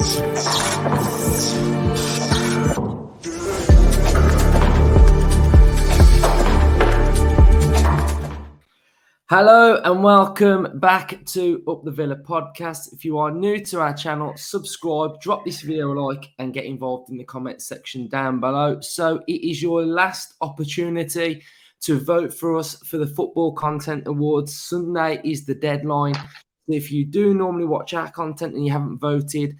Hello and welcome back to Up the Villa podcast. If you are new to our channel, subscribe, drop this video a like and get involved in the comment section down below. So it is your last opportunity to vote for us for the Football Content Awards. Sunday is the deadline. If you do normally watch our content and you haven't voted,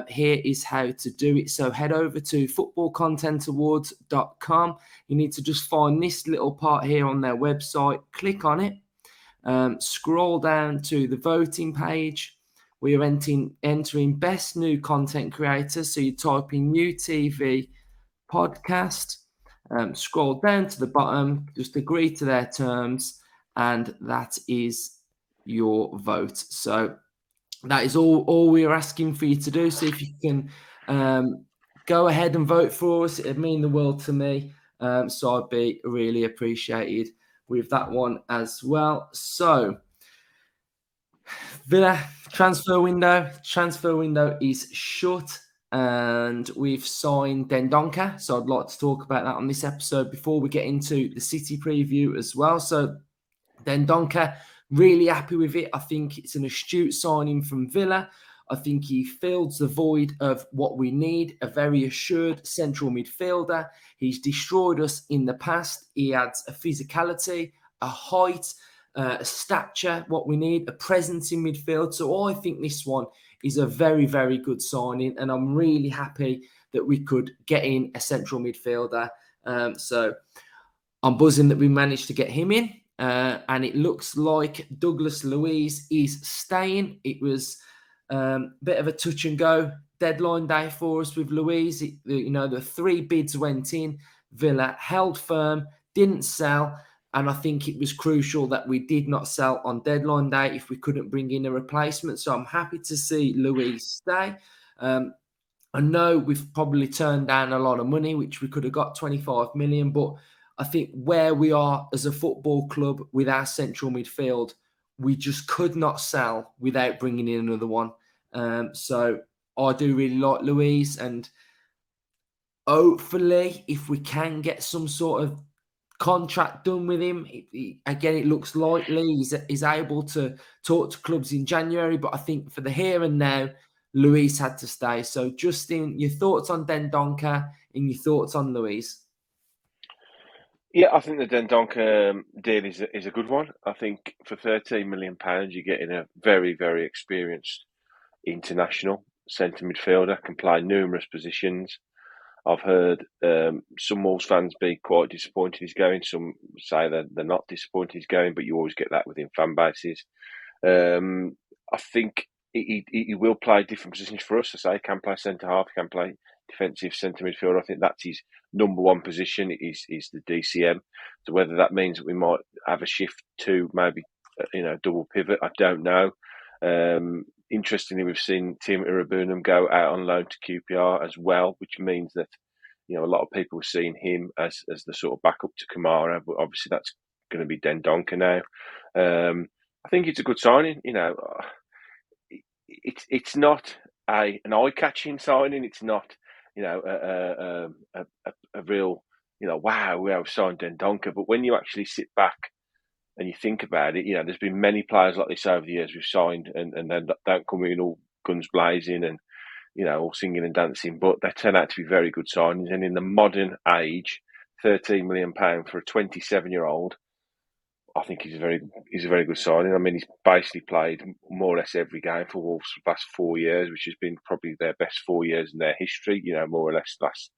here is how to do it. So head over to footballcontentawards.com. You need to just find this little part here on their website, click on it. Scroll down to the voting page. We are entering best new content creator. So you type in new TV podcast, scroll down to the bottom, just agree to their terms, and that is your vote. So that is all we are asking for you to do. So if you can go ahead and vote for us, it'd mean the world to me. So I'd be really appreciated with that one as well. So Villa transfer window is shut and we've signed Dendoncker. So I'd like to talk about that on this episode before we get into the City preview as well. So Dendoncker, really happy with it. I think it's an astute signing from Villa. I think he fills the void of what we need, a very assured central midfielder. He's destroyed us in the past. He adds a physicality, a height, a stature, what we need, a presence in midfield. So I think this one is a very, very good signing, and I'm really happy that we could get in a central midfielder. So I'm buzzing that we managed to get him in, and it looks like Douglas Louise is staying. It was a bit of a touch and go deadline day for us with Louise. The three bids went in. Villa held firm, didn't sell. And I think it was crucial that we did not sell on deadline day if we couldn't bring in a replacement. So I'm happy to see Louise stay. I know we've probably turned down a lot of money, which we could have got 25 million. But I think where we are as a football club with our central midfield, we just could not sell without bringing in another one. So I do really like Louise. And hopefully, if we can get some sort of contract done with him, again, it looks likely he's able to talk to clubs in January. But I think for the here and now, Louise had to stay. So, Justin, your thoughts on Dendoncker and your thoughts on Louise? Yeah, I think the Dendoncker deal is a good one. I think for £13 million, you're getting a very, very experienced international centre midfielder, can play numerous positions. I've heard some Wolves fans be quite disappointed he's going. Some say that they're not disappointed he's going, but you always get that within fan bases. I think he will play different positions for us. I say he can play centre half, he can play defensive centre midfielder. I think that's his number one position is the DCM. So whether that means that we might have a shift to maybe double pivot, I don't know. Interestingly, we've seen Tim Irabunum go out on loan to QPR as well, which means that a lot of people are seeing him as the sort of backup to Kamara. But obviously, that's going to be Dendoncker now. I think it's a good signing. It's not an eye-catching signing. It's not a real wow, we have signed Dendoncker. But when you actually sit back and you think about it, there's been many players like this over the years we've signed and then don't come in all guns blazing and, all singing and dancing, but they turn out to be very good signings. And in the modern age, £13 million for a 27-year-old, I think he's a very good signing. I mean, he's basically played more or less every game for Wolves for the past 4 years, which has been probably their best 4 years in their history, more or less last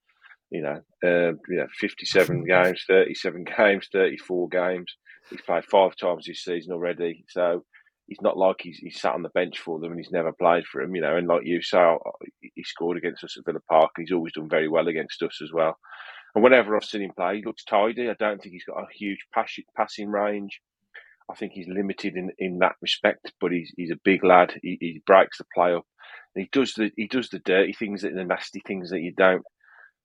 57 games, 37 games, 34 games. He's played 5 times this season already. So he's not like he's sat on the bench for them and he's never played for them, And like you say, he scored against us at Villa Park. And he's always done very well against us as well. And whenever I've seen him play, he looks tidy. I don't think he's got a huge passing range. I think he's limited in that respect, but he's a big lad. He breaks the play up. And he does the dirty things, the nasty things that you don't.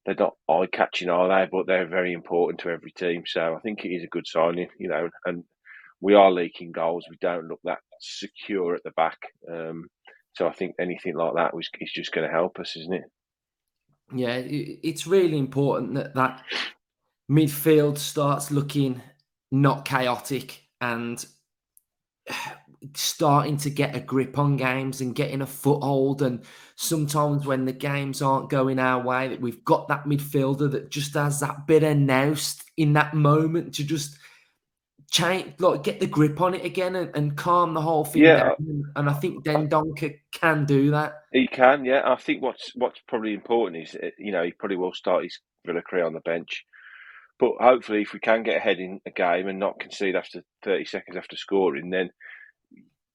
They're not eye-catching, are they? But they're very important to every team. So I think it is a good signing, and we are leaking goals. We don't look that secure at the back. So I think anything like that is just going to help us, isn't it? Yeah, it's really important that midfield starts looking not chaotic and starting to get a grip on games and getting a foothold. And sometimes when the games aren't going our way, that we've got that midfielder that just has that bit of nous in that moment to just change, like get the grip on it again and calm the whole thing down. Yeah, And I think I, Dendoncker can do that. he can. Yeah, I think what's probably important is he probably will start his Villa career on the bench, but hopefully if we can get ahead in a game and not concede after 30 seconds after scoring, then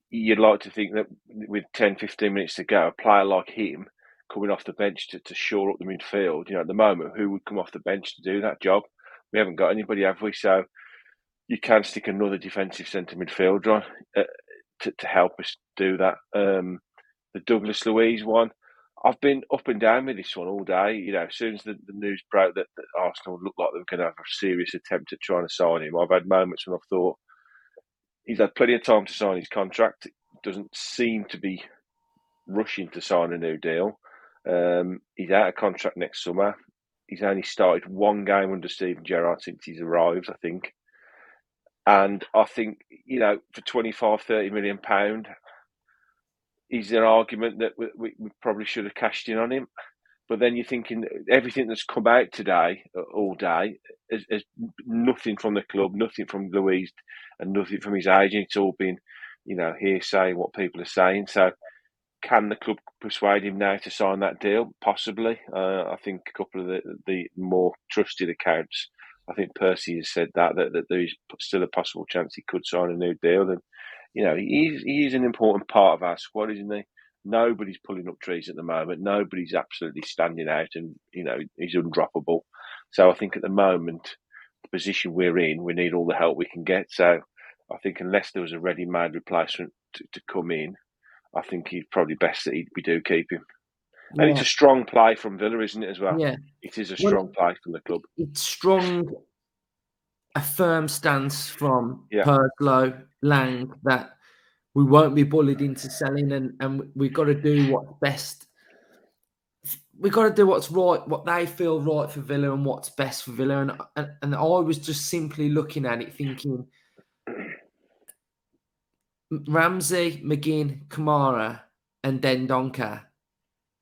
you'd like to think that with 10, 15 minutes to go, a player like him coming off the bench to shore up the midfield, at the moment, who would come off the bench to do that job? We haven't got anybody, have we? So you can stick another defensive centre midfielder on to help us do that. The Douglas Louise one, I've been up and down with this one all day. As soon as the news broke that Arsenal looked like they were going to have a serious attempt at trying to sign him, I've had moments when I've thought, he's had plenty of time to sign his contract. Doesn't seem to be rushing to sign a new deal. He's out of contract next summer. He's only started one game under Steven Gerrard since he's arrived, I think. And I think, for 25, 30 million pound, is an argument that we probably should have cashed in on him. But then you're thinking everything that's come out today, all day, is nothing from the club, nothing from Louise, and nothing from his agent. It's all been, hearsay, what people are saying. So can the club persuade him now to sign that deal? Possibly. I think a couple of the more trusted accounts, I think Percy has said that there is still a possible chance he could sign a new deal. And, he is an important part of our squad, isn't he? Nobody's pulling up trees at the moment. Nobody's absolutely standing out and, he's undroppable. So I think at the moment, the position we're in, we need all the help we can get. So I think unless there was a ready-made replacement to come in, I think he's probably best that we do keep him. And it's Yeah, a strong play from Villa, isn't it, as well? yeah. It is a Well, strong play from the club. it's strong, a firm stance from Yeah. Perslow, Lang, that we won't be bullied into selling, and we've got to do what's best. We've got to do what's right, what they feel right for Villa, and what's best for Villa. And I was just simply looking at it, thinking Ramsey, McGinn, Kamara, and Dendoncker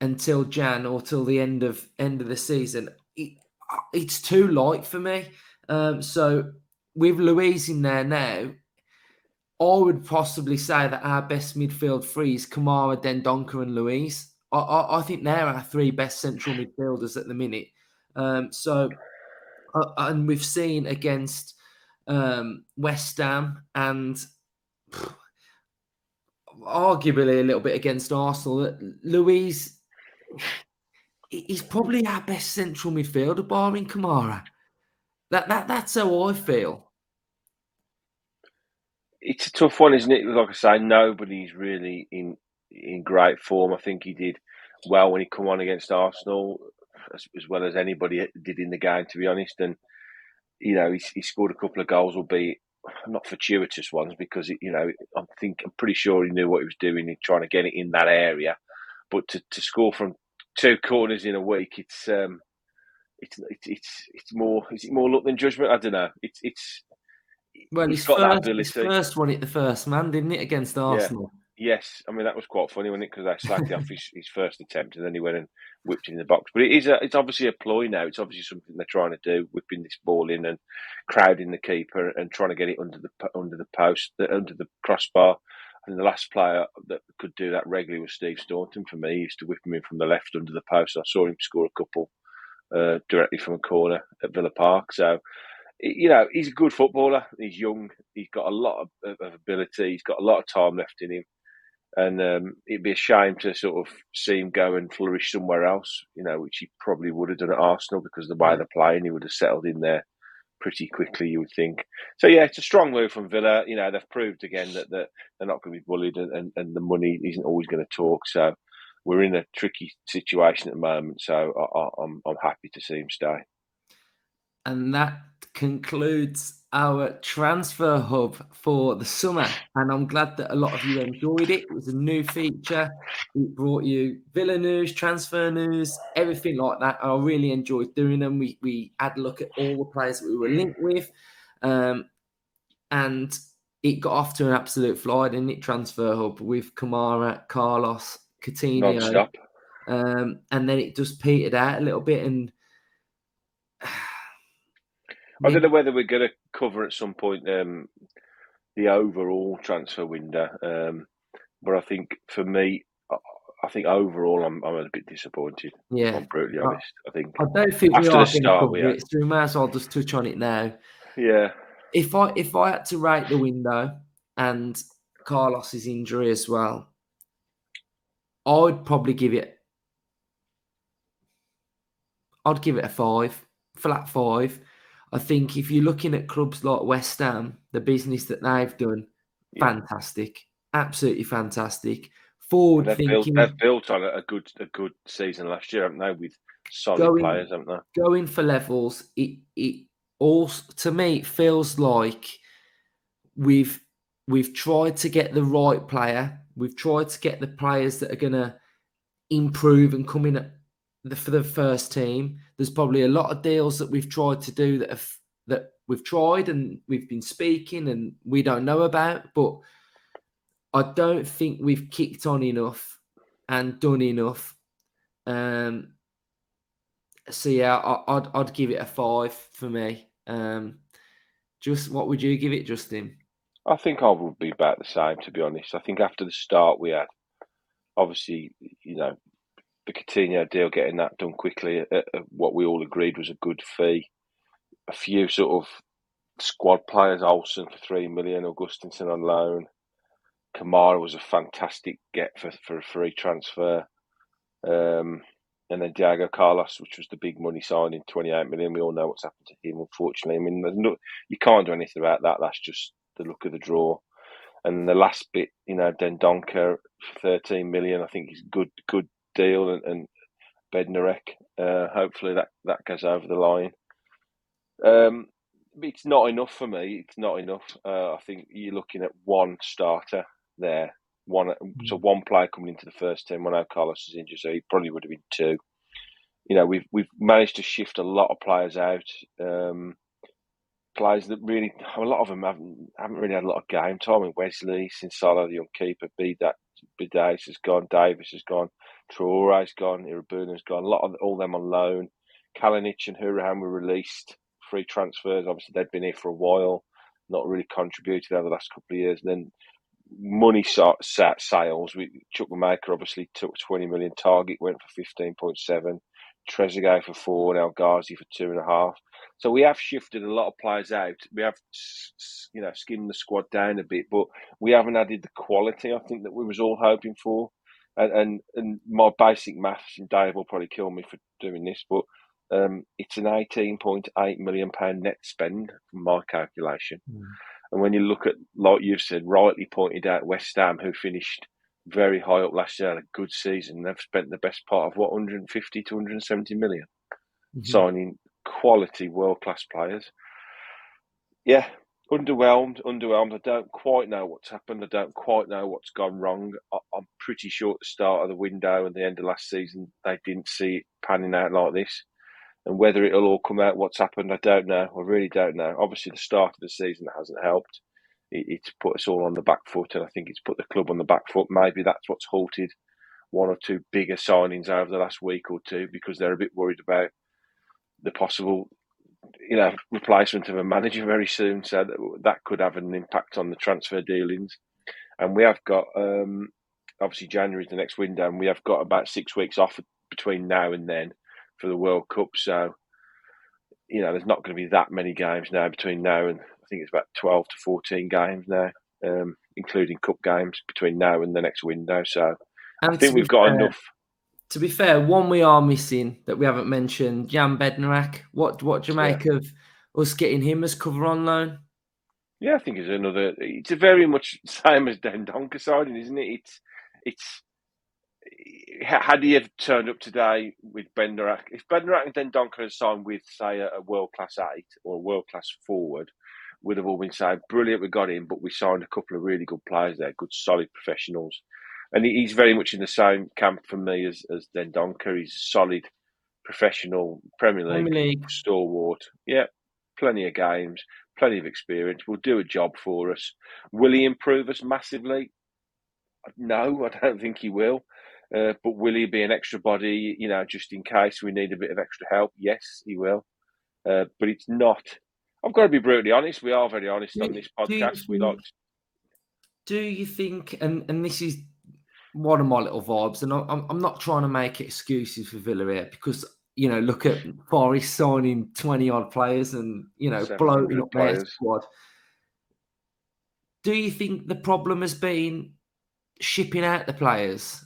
until Jan or till the end of the season. It's too light for me. So with Louise in there now, I would possibly say that our best midfield three is Kamara, Dendoncker, and Louise. I think they're our three best central midfielders at the minute. And we've seen against West Ham and arguably a little bit against Arsenal that Louise is probably our best central midfielder, barring Kamara. That's how I feel. It's a tough one, isn't it? Like I say, nobody's really in great form. I think he did well when he come on against Arsenal, as well as anybody did in the game, to be honest. And he scored a couple of goals, albeit not fortuitous ones, because I'm pretty sure he knew what he was doing in trying to get it in that area. But to score from two corners in a week, it's more. Is it more luck than judgment? I don't know. Well, He's got that his ability. first won it the first man, didn't it, against Yeah. Arsenal? Yes. I mean, that was quite funny, wasn't it? Because they slagged off his first attempt and then he went and whipped it in the box. But it's obviously a ploy now. It's obviously something they're trying to do, whipping this ball in and crowding the keeper and trying to get it under the post, under the crossbar. And the last player that could do that regularly was Steve Staunton for me. He used to whip him in from the left under the post. I saw him score a couple directly from a corner at Villa Park. So, he's a good footballer. He's young. He's got a lot of ability. He's got a lot of time left in him. And it'd be a shame to sort of see him go and flourish somewhere else, which he probably would have done at Arsenal because of the way they're playing. He would have settled in there pretty quickly, you would think. So, yeah, it's a strong move from Villa. They've proved again that they're not going to be bullied and the money isn't always going to talk. So we're in a tricky situation at the moment. So I'm happy to see him stay. And that concludes our transfer hub for the summer, and I'm glad that a lot of you enjoyed it. It was a new feature. It brought you Villa news, transfer news, everything like that. I really enjoyed doing them. We had a look at all the players that we were linked with, and it got off to an absolute fly, didn't it? Transfer hub with Kamara, Carlos, Coutinho, Non-stop. and then it just petered out a little bit. And I don't know whether we're going to cover at some point the overall transfer window, but I think for me, I think overall I'm a bit disappointed. Yeah, If I'm brutally honest. I think I don't think we after are the going to start we cover had, it, so we might as well just touch on it now. yeah, If I had to rate the window and Carlos's injury as well, I'd probably give it. I'd give it a 5, flat 5. I think if you're looking at clubs like West Ham, the business that they've done, yeah. fantastic, absolutely fantastic. And Forward they've thinking, built on a good season last year, haven't they? With solid players, haven't they? going for levels. It all to me it feels like we've tried to get the right player. We've tried to get the players that are going to improve and come in for the first team. There's probably a lot of deals that we've tried to do that we've tried and we've been speaking and we don't know about, but I don't think we've kicked on enough and done enough. So yeah, I'd give it a 5 for me. Just what would you give it, Justin? I think I would be about the same, to be honest. I think after the start we had, obviously, the Coutinho deal, getting that done quickly at what we all agreed was a good fee. A few sort of squad players, Olsen for 3 million, Augustinson on loan. Kamara was a fantastic get for a free transfer. And then Diego Carlos, which was the big money signing, 28 million. We all know what's happened to him, unfortunately. I mean, you can't do anything about that. That's just the luck of the draw. And the last bit, Dendoncker for 13 million, I think is good deal. And Bednarek, hopefully that goes over the line. It's not enough for me. It's not enough. I think you're looking at one starter there. One player coming into the first team. I know Carlos is injured, so he probably would have been 2. We've managed to shift a lot of players out. Players that really, a lot of them haven't really had a lot of game time. I mean, Wesley, Sinsala, the young keeper, Bidace has gone, Davis has gone, Traore's gone, Irabuna's gone. A lot of all them on loan. Kalinic and Hurahan were released, free transfers. Obviously, they'd been here for a while, not really contributed over the last couple of years. And then money sales. Chukwuemeka obviously took 20 million. Target went for 15.7. Trezeguet for 4, and El Ghazi for 2.5. So we have shifted a lot of players out. We have, skimmed the squad down a bit, but we haven't added the quality I think that we was all hoping for. And my basic maths, and Dave will probably kill me for doing this, but it's an £18.8 million net spend from my calculation. And when you look at, like you've said, rightly pointed out, West Ham, who finished very high up last year, had a good season. They've spent the best part of 150 to 170 million signing quality world-class players. Yeah, underwhelmed. I don't quite know what's happened. I don't quite know what's gone wrong. I'm pretty sure at the start of the window and the end of last season, they didn't see it panning out like this. And whether it'll all come out, what's happened, I don't know. I really don't know. Obviously, the start of the season hasn't helped. It's put us all on the back foot, and I think it's put the club on the back foot. Maybe that's what's halted one or two bigger signings over the last week or two, because they're a bit worried about the possible, replacement of a manager very soon. So that could have an impact on the transfer dealings. And we have got, obviously January is the next window, and we have got about 6 weeks off between now and then for the World Cup. So, there's not going to be that many games now between now and, I think it's about 12 to 14 games now, including cup games between now and the next window. So I think we've got enough. To be fair, one we are missing that we haven't mentioned, Jan Bednarek. What do you make of us getting him as cover on loan? Yeah, I think it's a very much same as Dendoncker signing, isn't it? It's had he have turned up today with Bednarek, if Bednarek and Dendoncker had signed with, say, a world-class 8 or a world-class forward, would have all been saying, brilliant, we got him, but we signed a couple of really good players there, good, solid professionals. And he's very much in the same camp for me as Dendoncker. He's a solid, professional, Premier League stalwart. Yeah, plenty of games, plenty of experience. Will do a job for us. Will he improve us massively? No, I don't think he will. But will he be an extra body, just in case we need a bit of extra help? Yes, he will. But it's not. I've got to be brutally honest. We are very honest on this podcast. Do you think, and this is one of my little vibes, and I'm not trying to make excuses for Villa here, because look at Forest signing 20 odd players and bloating up their squad. Do you think the problem has been shipping out the players,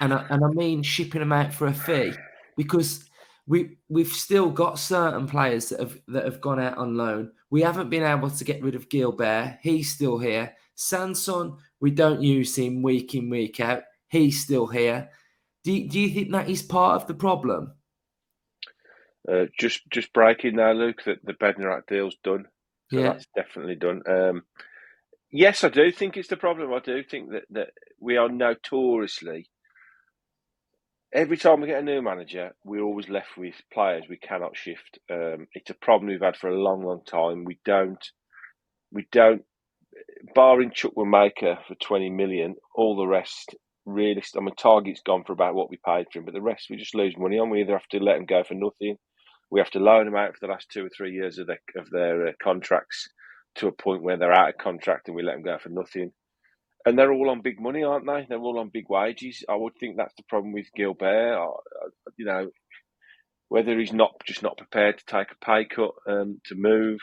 and I mean shipping them out for a fee? Because we've still got certain players that have gone out on loan. We haven't been able to get rid of Gilbert. He's still here. Sanson, we don't use him week in, week out. He's still here. Do you think that is part of the problem? Just breaking now, Luke, that the Bednarak deal's done. So that's definitely done. Yes, I do think it's the problem. I do think that we are notoriously, every time we get a new manager, we're always left with players we cannot shift. It's a problem we've had for a long, long time. We don't, barring Chukwuemeka for 20 million, all the rest, really, Target's gone for about what we paid for him, but the rest we just lose money on. We either have to let him go for nothing, we have to loan them out for the last 2 or 3 years of their contracts to a point where they're out of contract and we let them go for nothing. And they're all on big money, aren't they? They're all on big wages. I would think that's the problem with Gilbert. Whether he's not prepared to take a pay cut to move.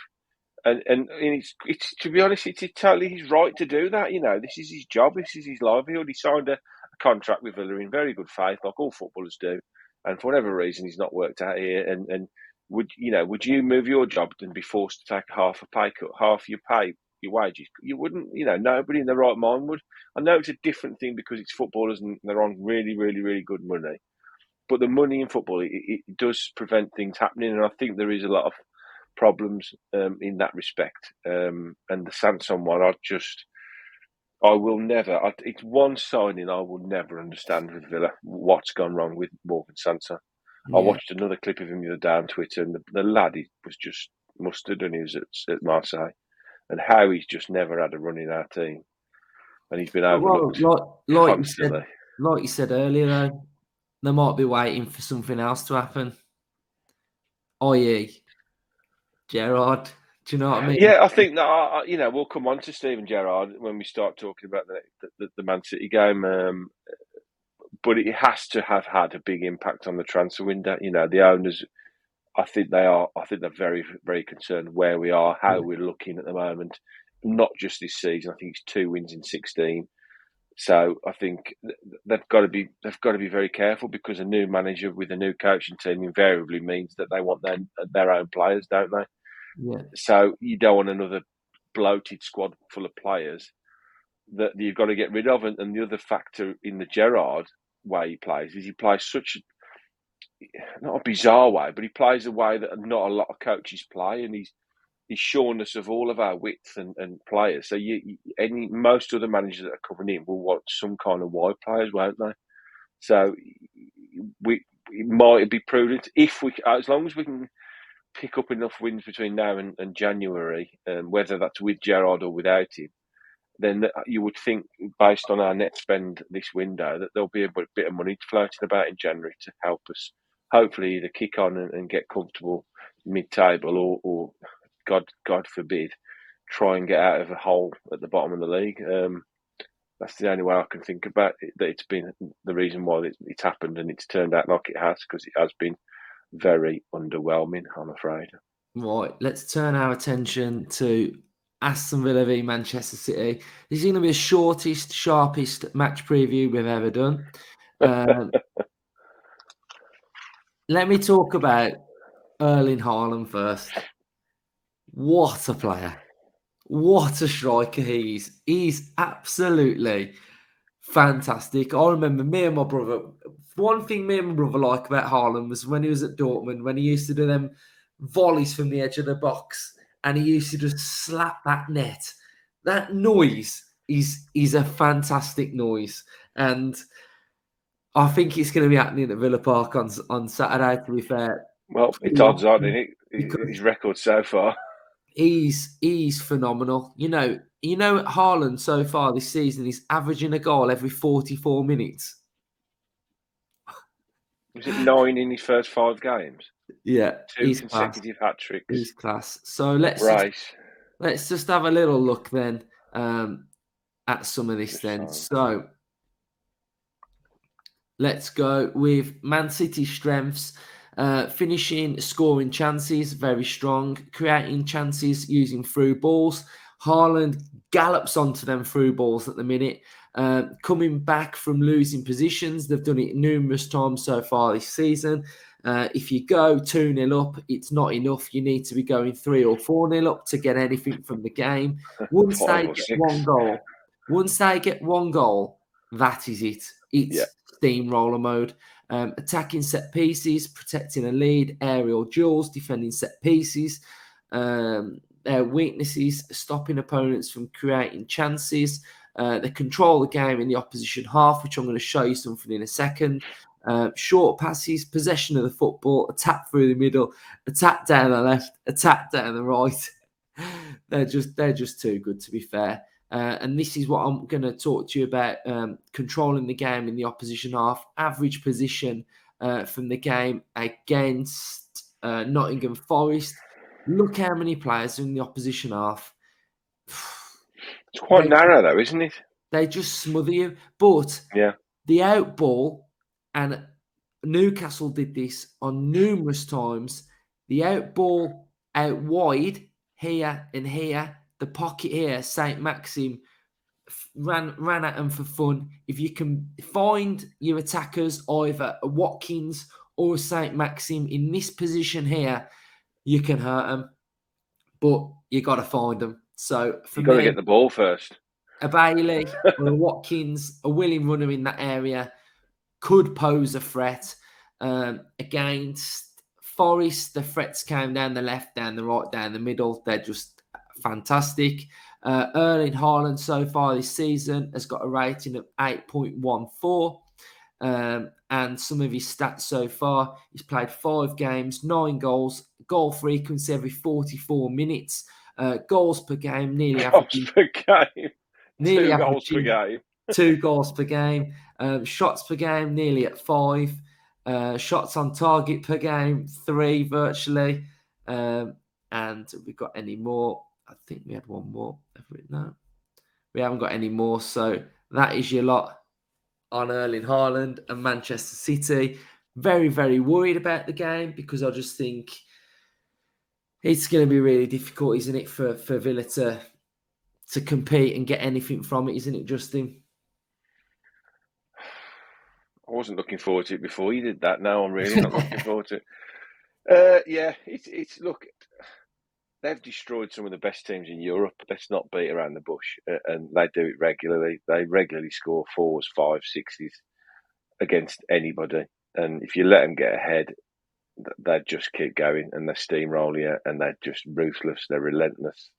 And it's to be honest, it's totally his right to do that. This is his job. This is his livelihood. He signed a contract with Villa in very good faith, like all footballers do. And for whatever reason, he's not worked out here. And would you move your job and be forced to take half a pay cut, half your pay, your wages? You wouldn't. Nobody in their right mind would. I know it's a different thing because it's footballers and they're on really, really, really good money. But the money in football, it does prevent things happening. And I think there is a lot of problems in that respect. And the Sanson one, I will never. It's one signing I will never understand with Villa. What's gone wrong with Morgan Sanson? Yeah. I watched another clip of him the other day on Twitter, and the lad, he was just mustard, and he was at Marseille, and how he's just never had a run in our team, and he's been overlooked constantly. Like you said earlier, though, they might be waiting for something else to happen, i.e., Gerrard. Do you know what I mean? Yeah, I think that we'll come on to Steven Gerrard when we start talking about the Man City game. But it has to have had a big impact on the transfer window. The owners, I think they're very, very concerned where we are, how we're looking at the moment. Not just this season. I think it's 2 wins in 16. So I think they've got to be very careful, because a new manager with a new coaching team invariably means that they want their own players, don't they? Yeah. So you don't want another bloated squad full of players that you've got to get rid of. And the other factor in the Gerrard way he plays is he plays such not a bizarre way, but he plays a way that not a lot of coaches play, and he's shorn us of all of our width and players. So most other managers that are coming in will want some kind of wide players, won't they? So it might be prudent as long as we can pick up enough wins between now and January, whether that's with Gerrard or without him, then you would think, based on our net spend this window, that there'll be a bit of money floating about in January to help us hopefully either kick on and get comfortable mid-table, or God forbid, try and get out of a hole at the bottom of the league. That's the only way I can think about it, that it's been the reason why it's happened, and it's turned out like it has, because it has been very underwhelming, I'm afraid. Right, let's turn our attention to Aston Villa v Manchester City. This is going to be the shortest, sharpest match preview we've ever done. Let me talk about Erling Haaland first. What a player. What a striker he is. He's absolutely fantastic. I remember me and my brother, one thing me and my brother like about Haaland was when he was at Dortmund, when he used to do them volleys from the edge of the box, and he used to just slap that net. That noise is a fantastic noise, and I think it's going to be happening at Villa Park on Saturday. To be fair, Well, it's pretty odds on, often, isn't it? because His record so far. he's phenomenal. Haaland so far this season is averaging a goal every 44 minutes. Was it 9 in his first 5 games? Yeah, 2 he's class. consecutive hat-tricks. He's class. So What brace. let's just have a little look then at some of this Just then. fine. So let's go with Man City's strengths. Finishing, scoring chances, very strong. Creating chances using through balls. Haaland gallops onto them through balls at the minute. Coming back from losing positions, they've done it numerous times so far this season. If you go 2-0 up, it's not enough. You need to be going 3 or 4-0 up to get anything from the game. Once 5 they or get 6. one goal, that is it. It's steamroller mode. Attacking set pieces, protecting a lead, aerial duels, defending set pieces. Their weaknesses, stopping opponents from creating chances. They control the game in the opposition half, which I'm going to show you something in a second. Short passes, possession of the football, attack through the middle, attack down the left, attack down the right. They're just too good, to be fair. And this is what I'm going to talk to you about, controlling the game in the opposition half, average position from the game against Nottingham Forest. Look how many players are in the opposition half. It's quite narrow though, isn't it? They just smother you. But Yeah. the out ball, and Newcastle did this on numerous times, the out ball out wide, here and here, the pocket here, St. Maxim ran at them for fun. If you can find your attackers, either a Watkins or a St. Maxim in this position here, you can hurt them. But you got to find them. So for You've got to me, get the ball first. a Bailey or a Watkins, a willing runner in that area, could pose a threat. Against Forest, the threats came down the left, down the right, down the middle. They're just fantastic. Erling Haaland so far this season has got a rating of 8.14. And some of his stats so far, he's played 5 games, 9 goals, goal frequency every 44 minutes, goals per game, nearly averaging. Per game. Nearly 2 goals per game. 2 goals per game. Shots per game, nearly at 5. Shots on target per game, 3 virtually. And we've got any more. I think we had one more. No, we haven't got any more. So that is your lot on Erling Haaland and Manchester City. Very, very worried about the game, because I just think it's going to be really difficult, isn't it, for Villa to compete and get anything from it, isn't it, Justin? I wasn't looking forward to it before you did that. Now I'm really not looking forward to it. Yeah, it's look, they've destroyed some of the best teams in Europe. Let's not beat around the bush, and they do it regularly. They regularly score 4s, 5s, 6s against anybody, and if you let them get ahead, they just keep going, and they steamroll you, and they're just ruthless. They're relentless.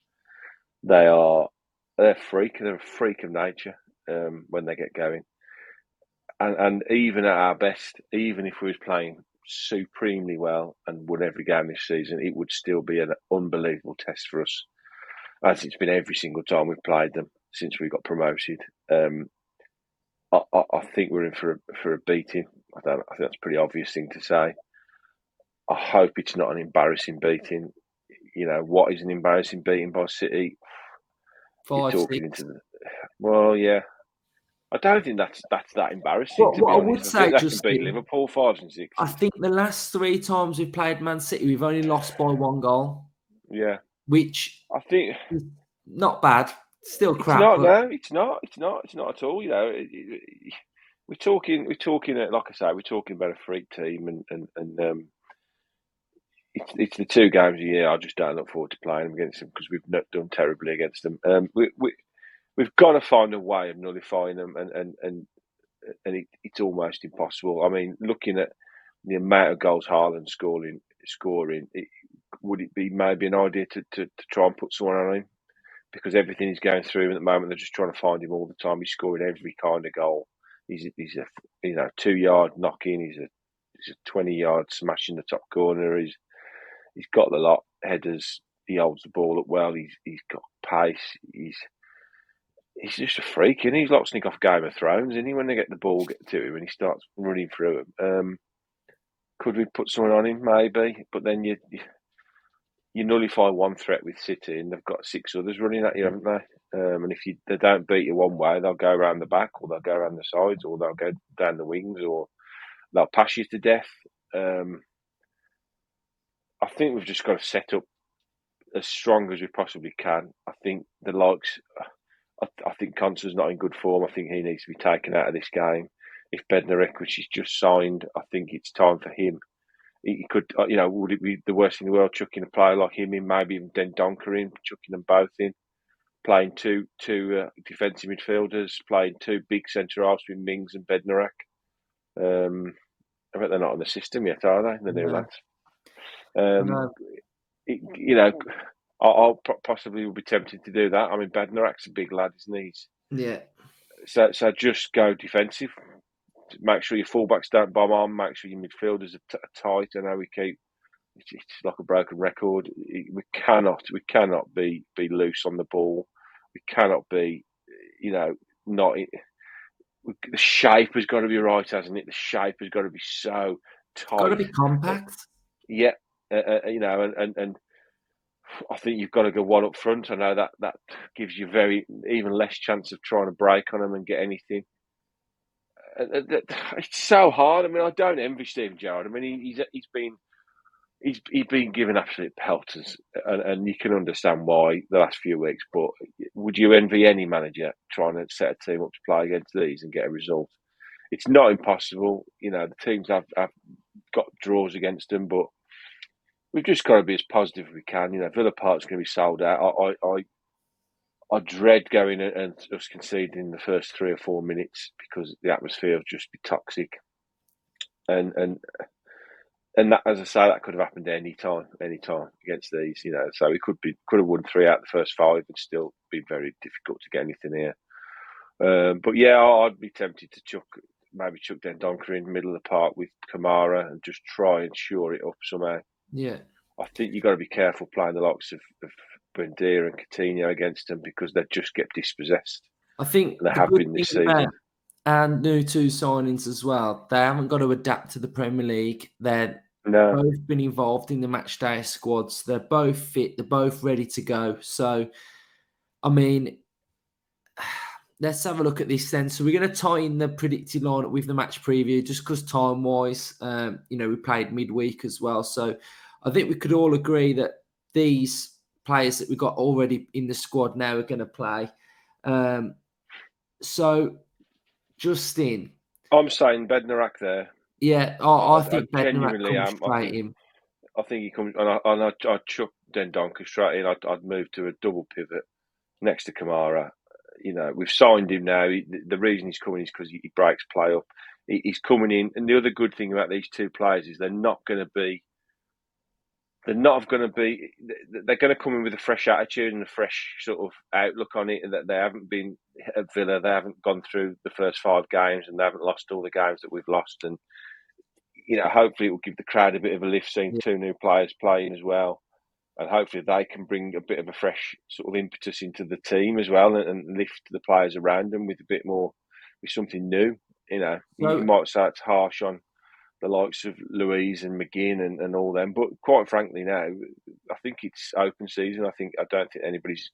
They're a freak. They're a freak of nature when they get going. And even at our best, even if we was playing supremely well and won every game this season, it would still be an unbelievable test for us, as it's been every single time we've played them since we got promoted. I think we're in for a beating. I think that's a pretty obvious thing to say. I hope it's not an embarrassing beating. You know, what is an embarrassing beating by City? 5, You're talking 6. into the... Well, yeah. I don't think that's that embarrassing, to be What I would honest. I think say, they can beat Justin, Liverpool 5s and 6s. I think the last 3 times we've played Man City, we've only lost by 1 goal. Yeah. Which I think... is not bad. Still crap. It's not at all. You know, we're talking, like I say, we're talking about a freak team, and it's the 2 games a year I just don't look forward to playing them against them, because we've not done terribly against them. We've got to find a way of nullifying them, and it's almost impossible. I mean, looking at the amount of goals Haaland scoring, would it be maybe an idea to try and put someone on him? Because everything he's going through at the moment, they're just trying to find him all the time. He's scoring every kind of goal. He's a 2-yard knock in. He's a 20-yard smash in the top corner. He's got the lot. Headers. He holds the ball up well. He's got pace. He's just a freak, isn't he? He's like sneak off Game of Thrones, isn't he? When they get the ball to him and he starts running through him. Could we put someone on him? Maybe, but then you nullify one threat with City, and they've got 6 others running at you, haven't they? And if they don't beat you one way, they'll go around the back, or they'll go around the sides, or they'll go down the wings, or they'll pass you to death. I think we've just got to set up as strong as we possibly can. I think the likes. I think Conser's not in good form. I think he needs to be taken out of this game. If Bednarek, which he's just signed, I think it's time for him. He could, would it be the worst in the world chucking a player like him in, maybe even Dendoncker in, chucking them both in, playing two defensive midfielders, playing 2 big centre halves with Mings and Bednarek. I bet they're not on the system yet, are they? The new lads. I'll possibly will be tempted to do that. I mean, Bednarek's a big lad, isn't he? Yeah. So just go defensive. Make sure your fullbacks don't bomb on. Make sure your midfielders are tight. I know we keep. It's like a broken record. We cannot be loose on the ball. We cannot be, not. The shape has got to be right, hasn't it? The shape has got to be so tight. It's got to be compact. Yeah, and I think you've got to go one up front. I know that gives you even less chance of trying to break on them and get anything. It's so hard. I mean, I don't envy Steven Gerrard. I mean, he's been given absolute pelters, and you can understand why the last few weeks. But would you envy any manager trying to set a team up to play against these and get a result? It's not impossible. The teams have got draws against them, but we've just got to be as positive as we can. Villa Park's going to be sold out. I dread going and us conceding in the first 3 or 4 minutes because the atmosphere will just be toxic. And that, as I say, that could have happened any time against these. So we could have won 3 out of the first 5 and still be very difficult to get anything here. But yeah, I'd be tempted to chuck Dendoncker in the middle of the park with Kamara and just try and shore it up somehow. Yeah, I think you've got to be careful playing the likes of Buendia and Coutinho against them because they just get dispossessed. I think they have been this season. And new 2 signings as well. They haven't got to adapt to the Premier League. They're both been involved in the matchday squads. They're both fit. They're both ready to go. So, I mean, let's have a look at this then. So we're going to tie in the predicted lineup with the match preview just because time-wise, we played midweek as well. So I think we could all agree that these players that we got already in the squad now are going to play. So, Justin. I'm saying Bednarek there. Yeah, I think Bednarek comes straight in. I think he comes, and I'd chuck Dendoncker straight in. I'd move to a double pivot next to Kamara. We've signed him now. The reason he's coming is because he breaks play up. He's coming in, and the other good thing about these 2 players is they're going to come in with a fresh attitude and a fresh sort of outlook on it. And that they haven't been at Villa, they haven't gone through the first 5 games, and they haven't lost all the games that we've lost. And hopefully it will give the crowd a bit of a lift seeing 2 new players playing as well. And hopefully they can bring a bit of a fresh sort of impetus into the team as well, and lift the players around them with something new. You might say it's harsh on the likes of Louise and McGinn and all them, but quite frankly now, I think it's open season. I don't think anybody's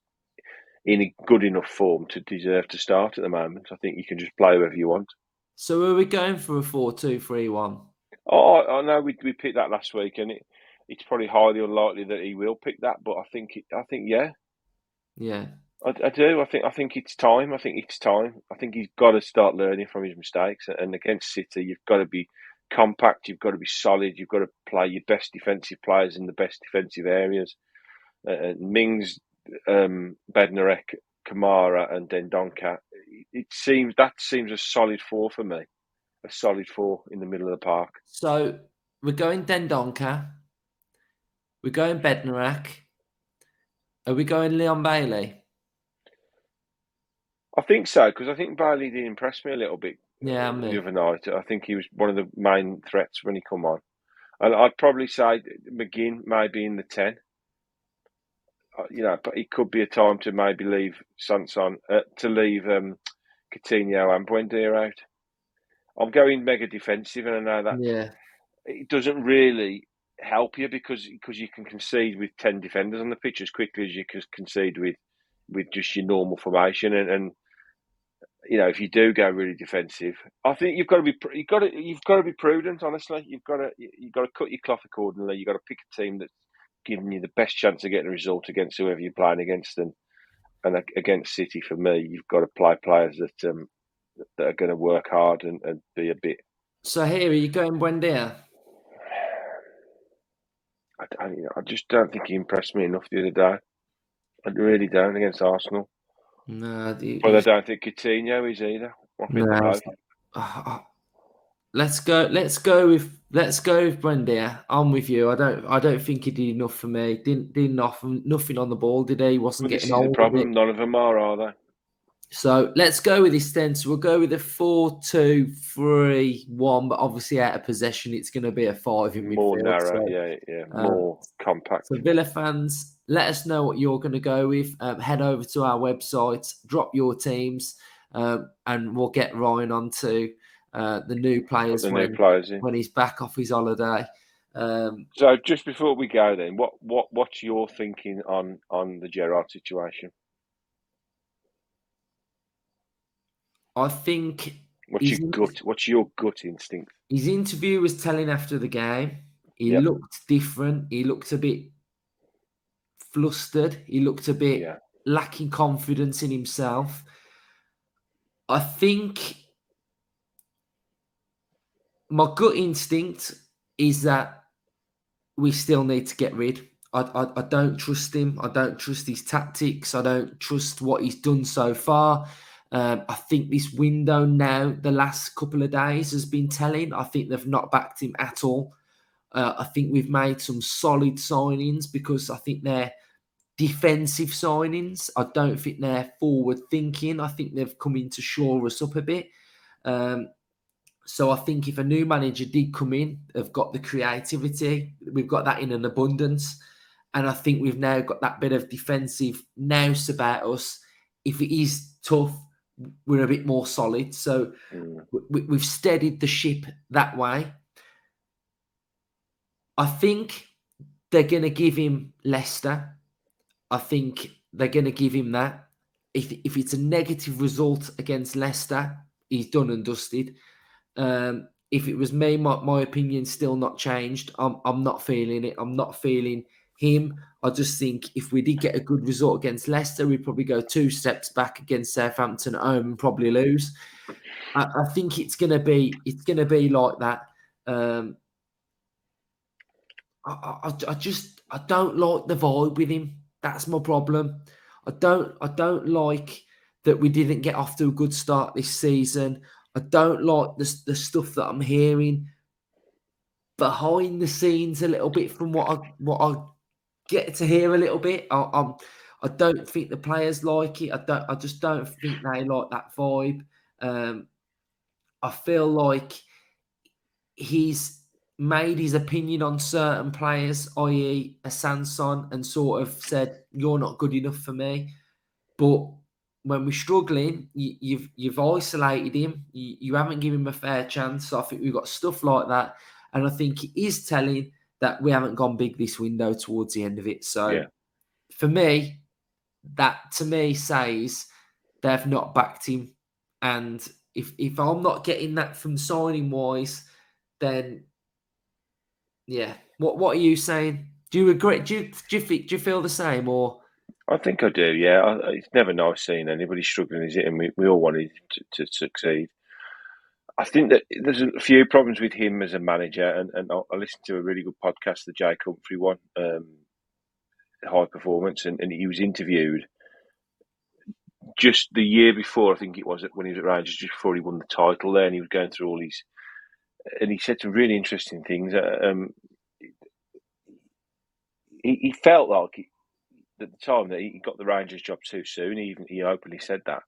in a good enough form to deserve to start at the moment. I think you can just play whoever you want. So are we going for a 4-2-3-1? Oh, I know we picked that last week, and it's probably highly unlikely that he will pick that, but I think yeah. Yeah. I do. I think it's time. I think he's got to start learning from his mistakes. And against City, you've got to be compact. You've got to be solid. You've got to play your best defensive players in the best defensive areas. Mings, Bednarek, Kamara, and Dendoncker. That seems a solid 4 for me. A solid 4 in the middle of the park. So we're going Dendoncker. We're going Bednarak. Are we going Leon Bailey? I think so, because I think Bailey did impress me a little bit Yeah, the other night. I think he was one of the main threats when he come on. And I'd probably say McGinn maybe in the 10. But it could be a time to maybe leave Sanson, to leave Coutinho and Buendia out. I'm going mega defensive, and I know that yeah. it doesn't really help you because you can concede with 10 defenders on the pitch as quickly as you can concede with just your normal formation. And if you do go really defensive, I think you've got to be prudent. Honestly, you've got to cut your cloth accordingly. You've got to pick a team that's giving you the best chance of getting a result against whoever you're playing against. And against City, for me, you've got to play players that are going to work hard and be a bit. So here, are you going Buendia? I just don't think he impressed me enough the other day. I really don't against Arsenal. No, But I don't think Coutinho is either. I think they're both. Let's go with Buendia. I'm with you. I don't think he did enough for me. Didn't nothing on the ball, did he? Wasn't But this getting is the hold of it. problem. None of them are they? So let's go with this then. So we'll go with a 4-2-3-1, but obviously out of possession, it's going to be a 5 in More midfield. narrow, So, yeah, more compact. So Villa fans, let us know what you're going to go with. Head over to our website, drop your teams, and we'll get Ryan onto the new players when he's back off his holiday. So just before we go, then, what's your thinking on the Gerrard situation? I think what's your gut instinct? His interview was telling after the game. He looked different. He looked a bit flustered. He looked a bit lacking confidence in himself. I think my gut instinct is that we still need to get rid. I don't trust him. I don't trust his tactics. I don't trust what he's done so far. I think this window now, the last couple of days, has been telling. I think they've not backed him at all. I think we've made some solid signings because I think they're defensive signings. I don't think they're forward thinking. I think they've come in to shore us up a bit. So I think if a new manager did come in, they've got the creativity. We've got that in an abundance. And I think we've now got that bit of defensive nous about us. If it is tough, we're a bit more solid. So we've steadied the ship that way. I think they're going to give him Leicester. I think they're going to give him that. If it's a negative result against Leicester, he's done and dusted. If it was me, my opinion's still not changed. I'm not feeling it. I'm not feeling him. I just think if we did get a good result against Leicester, we'd probably go 2 steps back against Southampton at home and probably lose. I think it's gonna be like that. I don't like the vibe with him. That's my problem. I don't like that we didn't get off to a good start this season. I don't like the stuff that I'm hearing behind the scenes a little bit from what I get to hear a little bit. I don't think the players like it. I just don't think they like that vibe. I feel like he's made his opinion on certain players, i.e. a Sanson, and sort of said, "You're not good enough for me." But when we're struggling, you've isolated him. You haven't given him a fair chance. So I think we've got stuff like that, and I think it is telling that we haven't gone big this window towards the end of it. So for me, that to me says they've not backed him, and if I'm not getting that from signing wise, then yeah. What are you saying? Do you agree? Do you feel the same or? I think I do. Yeah, it's never nice seeing anybody struggling, is it? And we all wanted to succeed. I think that there's a few problems with him as a manager, and I listened to a really good podcast, the Jake Humphrey one, High Performance, and he was interviewed just the year before, I think it was, when he was at Rangers, just before he won the title there, and he was going through all these, and he said some really interesting things. he felt like at the time that he got the Rangers job too soon. He openly said that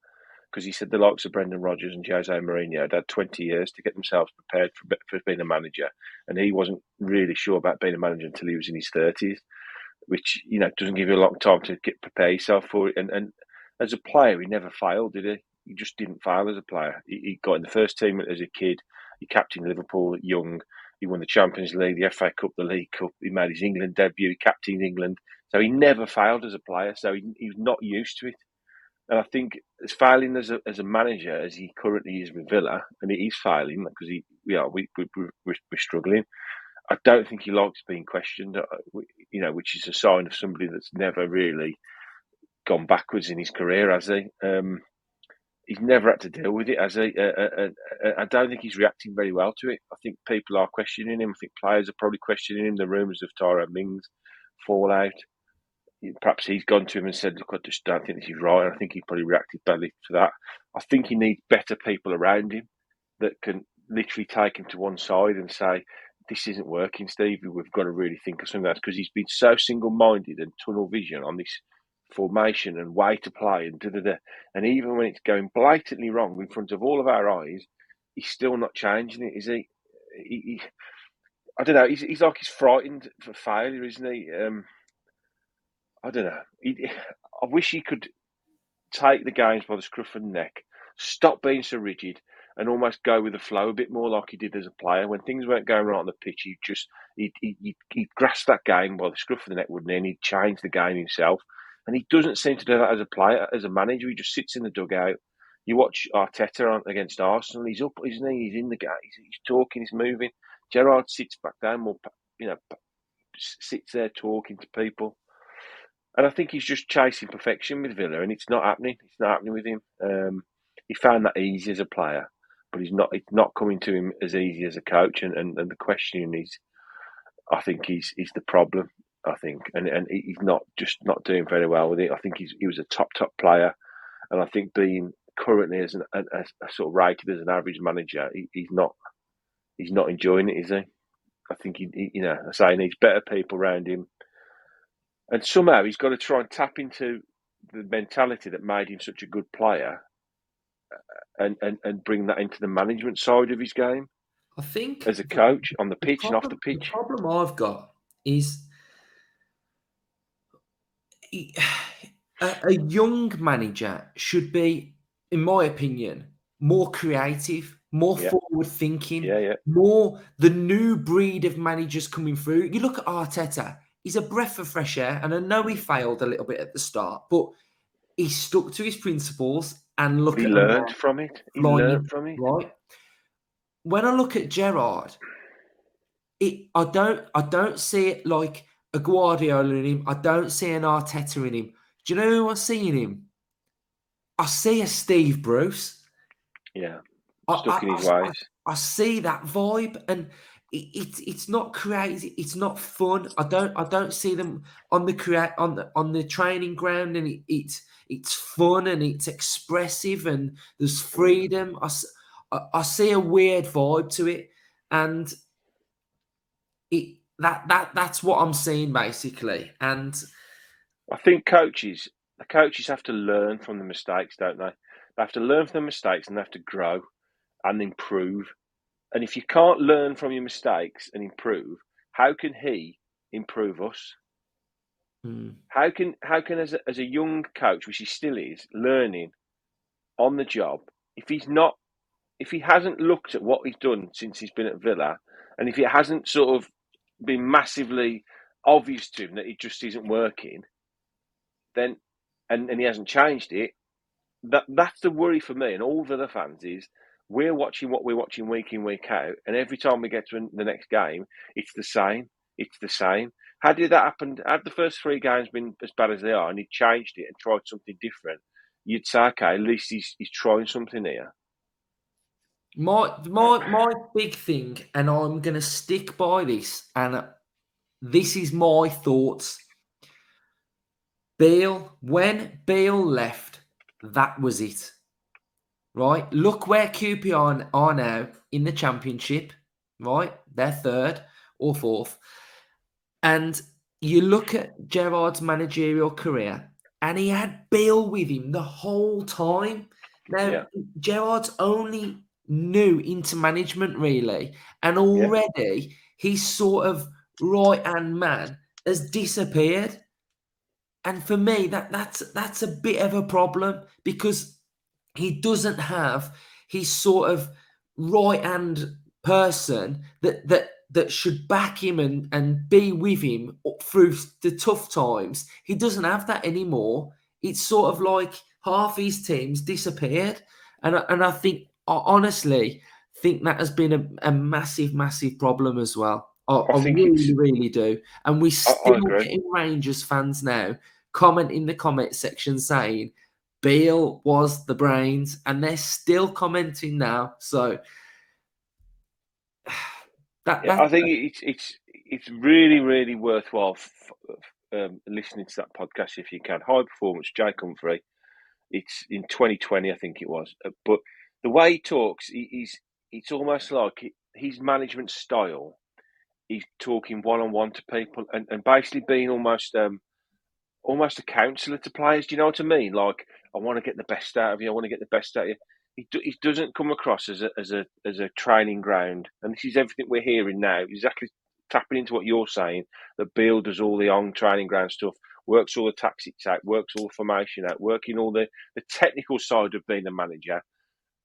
because he said the likes of Brendan Rodgers and Jose Mourinho had 20 years to get themselves prepared for being a manager, and he wasn't really sure about being a manager until he was in his 30s, which doesn't give you a lot of time to prepare yourself for it. And as a player, he never failed, did he? He just didn't fail as a player. He got in the first team as a kid. He captained Liverpool at young. He won the Champions League, the FA Cup, the League Cup. He made his England debut. He captained England. So he never failed as a player. So he was not used to it. And I think as failing as a manager as he currently is with Villa, and he is failing because we're struggling. I don't think he likes being questioned, which is a sign of somebody that's never really gone backwards in his career, has he? He's never had to deal with it, has he? I don't think he's reacting very well to it. I think people are questioning him. I think players are probably questioning him. The rumours of Tyrone Mings fallout. Perhaps he's gone to him and said, look, I just don't think this is right. And I think he probably reacted badly to that. I think he needs better people around him that can literally take him to one side and say, this isn't working, Stevie. We've got to really think of something else, because he's been so single-minded and tunnel vision on this formation and way to play and da-da-da. And even when it's going blatantly wrong in front of all of our eyes, he's still not changing it, is he? I don't know. He's like he's frightened for failure, isn't he? I don't know. I wish he could take the games by the scruff of the neck, stop being so rigid, and almost go with the flow a bit more like he did as a player. When things weren't going right on the pitch, he'd grasp that game by the scruff of the neck, wouldn't he? And he'd change the game himself. And he doesn't seem to do that as a player, as a manager. He just sits in the dugout. You watch Arteta against Arsenal. He's up, isn't he? He's in the game. He's talking. He's moving. Gerrard sits back down, more, sits there talking to people. And I think he's just chasing perfection with Villa, and it's not happening. It's not happening with him. He found that easy as a player, but it's not coming to him as easy as a coach. And the questioning is, I think he's the problem. I think, and he's not doing very well with it. I think he was a top player, and I think being currently as a sort of rated as an average manager, he's not enjoying it, is he? I think he needs better people around him. And somehow he's got to try and tap into the mentality that made him such a good player, and bring that into the management side of his game. I think as a coach on the pitch and off the pitch. The problem I've got is a young manager should be, in my opinion, more creative, more forward thinking, more the new breed of managers coming through. You look at Arteta. He's a breath of fresh air, and I know he failed a little bit at the start, but he stuck to his principles and he learned from it. He learned from it. Right. When I look at Gerrard, I don't see it like a Guardiola in him. I don't see an Arteta in him. Do you know who I see in him? I see a Steve Bruce. Yeah, stuck in his ways. I see that vibe, and it's not crazy. It's not fun. I don't see them on the training ground, and it's fun and it's expressive and there's freedom. I see a weird vibe to it, and that's what I'm seeing basically. And I think coaches have to learn from the mistakes, don't they? They have to learn from the mistakes and they have to grow and improve. And if you can't learn from your mistakes and improve, how can he improve us? How can as a young coach, which he still is, learning on the job, if he hasn't looked at what he's done since he's been at Villa, and if it hasn't sort of been massively obvious to him that it just isn't working, then and he hasn't changed it, that's the worry for me and all Villa fans is we're watching what we're watching week in, week out, and every time we get to the next game, it's the same. It's the same. How did that happen? Had the first 3 games been as bad as they are and he changed it and tried something different, you'd say, okay, at least he's trying something here. My big thing, and I'm going to stick by this, and this is my thoughts. When Bale left, that was it. Right? Look where QPR are now in the Championship. Right? They're 3rd or 4th. And you look at Gerrard's managerial career, and he had Bill with him the whole time. Now, Yeah, Gerrard's only new into management, really, and yeah. already his sort of right hand man has disappeared. And for me, that's a bit of a problem because he doesn't have his sort of right hand person that should back him and be with him through the tough times. He doesn't have that anymore. It's sort of like half his teams disappeared, and I think I honestly think that has been a massive, massive problem as well. I I think really, really do. And we're I still agree. getting Rangers fans now comment in the comment section saying Beale was the brains, and they're still commenting now. So that Yeah, that I think it's really really worthwhile listening to that podcast if you can. High Performance, Jake Humphrey. It's in 2020, I think it was. But the way he talks, it's almost like his management style. He's talking one on one to people and basically being almost a counsellor to players. Do you know what I mean? Like, I want to get the best out of you. I want to get the best out of you. He doesn't come across as a training ground, and this is everything we're hearing now. Exactly tapping into what you're saying. That Beale does all the on training ground stuff, works all the tactics out, works all the formation out, working all the technical side of being a manager.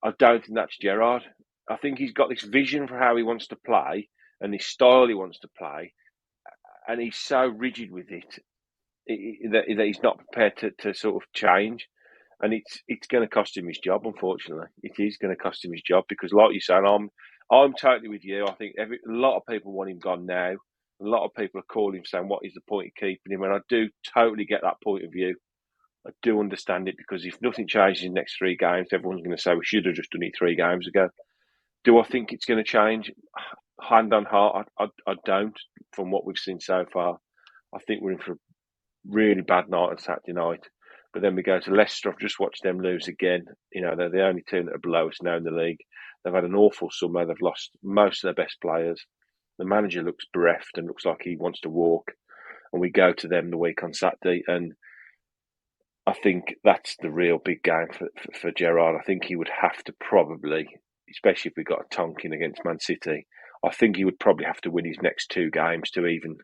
I don't think that's Gerrard. I think he's got this vision for how he wants to play and this style he wants to play, and he's so rigid with it that he's not prepared to sort of change, and it's going to cost him his job. Unfortunately, it is going to cost him his job because, like you said, I'm totally with you. I think a lot of people want him gone now. A lot of people are calling saying, "What is the point of keeping him?" And I do totally get that point of view. I do understand it because if nothing changes in the next 3 games, everyone's going to say we should have just done it 3 games ago. Do I think it's going to change? Hand on heart, I don't. From what we've seen so far, I think we're in for really bad night on Saturday night. But then we go to Leicester. I've just watched them lose again. You know, they're the only team that are below us now in the league. They've had an awful summer. They've lost most of their best players. The manager looks bereft and looks like he wants to walk. And we go to them the week on Saturday. And I think that's the real big game for Gerrard. I think he would have to probably, especially if we got a tonking against Man City, I think he would probably have to win his next 2 games to even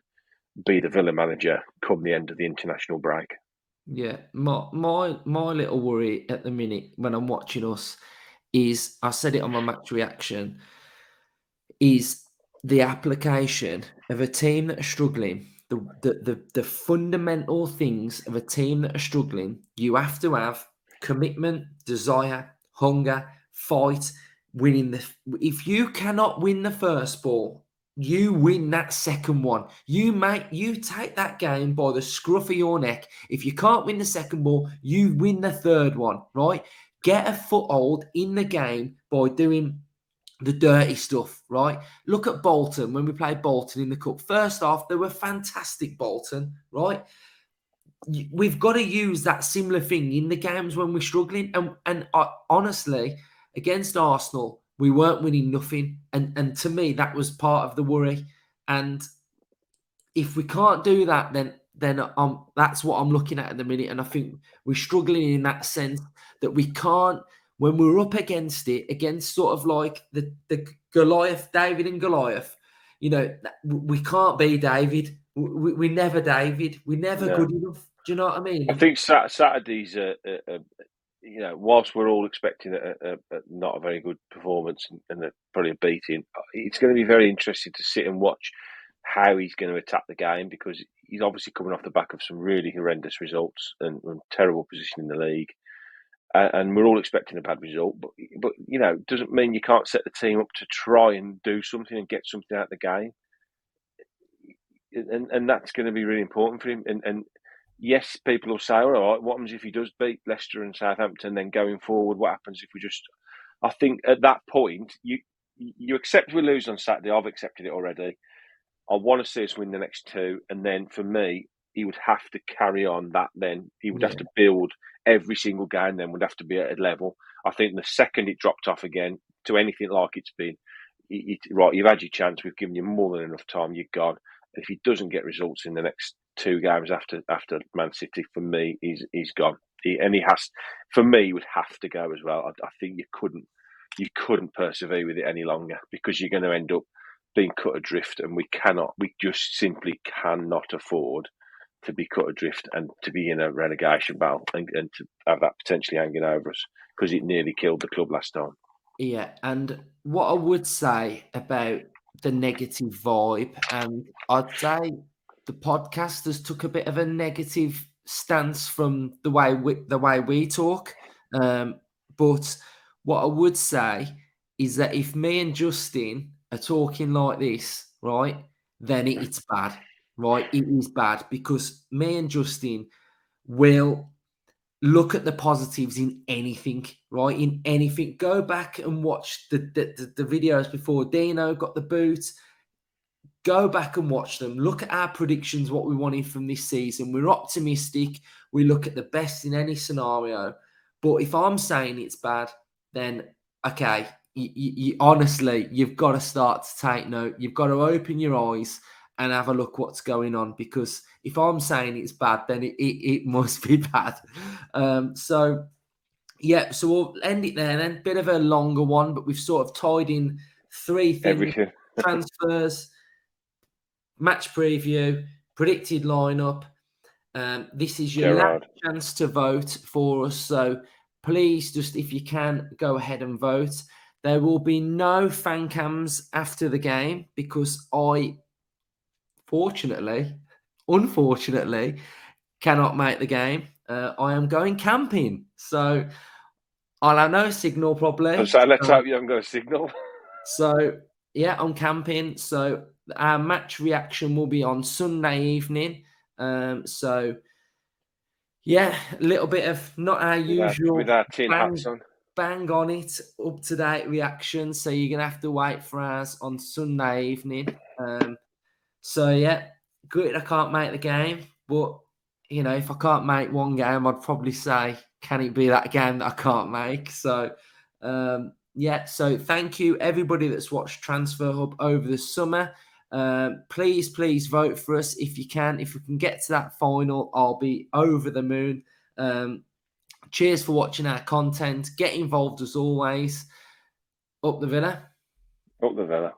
be the Villa manager come the end of the international break. yeah, my little worry at the minute when I'm watching us is I said it on my match reaction is the application of a team that are struggling. The fundamental things of a team that are struggling, you have to have commitment, desire, hunger, fight, winning the. If you cannot win the first ball, you win that second one. You take that game by the scruff of your neck. If you can't win the second ball, you win the third one, right? Get a foothold in the game by doing the dirty stuff, right? Look at Bolton when we played Bolton in the cup. First off, they were fantastic, Bolton, right? We've got to use that similar thing in the games when we're struggling. And honestly, against Arsenal, we weren't winning nothing. And to me, that was part of the worry. And if we can't do that, then that's what I'm looking at the minute. And I think we're struggling in that sense that we can't, when we're up against it, against sort of like the Goliath, David and Goliath, we can't be David. We never David. We're never No, good enough. Do you know what I mean? I think Saturday's whilst we're all expecting not a very good performance and probably a beating, it's going to be very interesting to sit and watch how he's going to attack the game because he's obviously coming off the back of some really horrendous results and terrible position in the league. And we're all expecting a bad result, but it doesn't mean you can't set the team up to try and do something and get something out of the game, and that's going to be really important for him. And yes, people will say, all right, what happens if he does beat Leicester and Southampton? Then going forward, what happens if we just? I think at that point, you accept we lose on Saturday. I've accepted it already. I want to see us win the next 2, and then for me, he would have to carry on that. Then he would have Yeah, to build every single game. Then would have to be at a level. I think the second it dropped off again to anything like it's been, right, you've had your chance. We've given you more than enough time. You're gone. If he doesn't get results in the next 2 games after Man City, for me, he's gone. He has, for me, he would have to go as well. I think you couldn't persevere with it any longer, because you're going to end up being cut adrift, and we just simply cannot afford to be cut adrift and to be in a relegation battle, and to have that potentially hanging over us, because it nearly killed the club last time. Yeah, and what I would say about the negative vibe, and I'd say the podcasters took a bit of a negative stance from the way we talk. But what I would say is that if me and Justin are talking like this, right, then it's bad, right? It is bad, because me and Justin will look at the positives in anything, right? In anything. Go back and watch the videos before Dino got the boot. Go back and watch them. Look at our predictions, what we wanted from this season. We're optimistic. We look at the best in any scenario. But if I'm saying it's bad, then okay, you honestly, you've got to start to take note. You've got to open your eyes and have a look what's going on. Because if I'm saying it's bad, then it must be bad. So we'll end it there then. Bit of a longer one, but we've sort of tied in 3 things: Everything. transfers, match preview, predicted lineup. This is your Gerrard. last chance to vote for us. So please, just if you can, go ahead and vote. There will be no fan cams after the game, because I, unfortunately, cannot make the game. I am going camping. So I'll have no signal probably. So let's hope you haven't got a signal. So yeah, I'm camping. So our match reaction will be on Sunday evening. So yeah, a little bit of not our usual with our tin hats on. Bang on it, up to date reaction. So you're gonna have to wait for us on Sunday evening. So yeah, good. I can't make the game, but you know, if I can't make one game, I'd probably say, can it be that game that I can't make? So yeah, so thank you everybody that's watched Transfer Hub over the summer. Please vote for us if you can. If we can get to that final, I'll be over the moon. Cheers for watching our content. Get involved as always. Up the Villa. Up the Villa.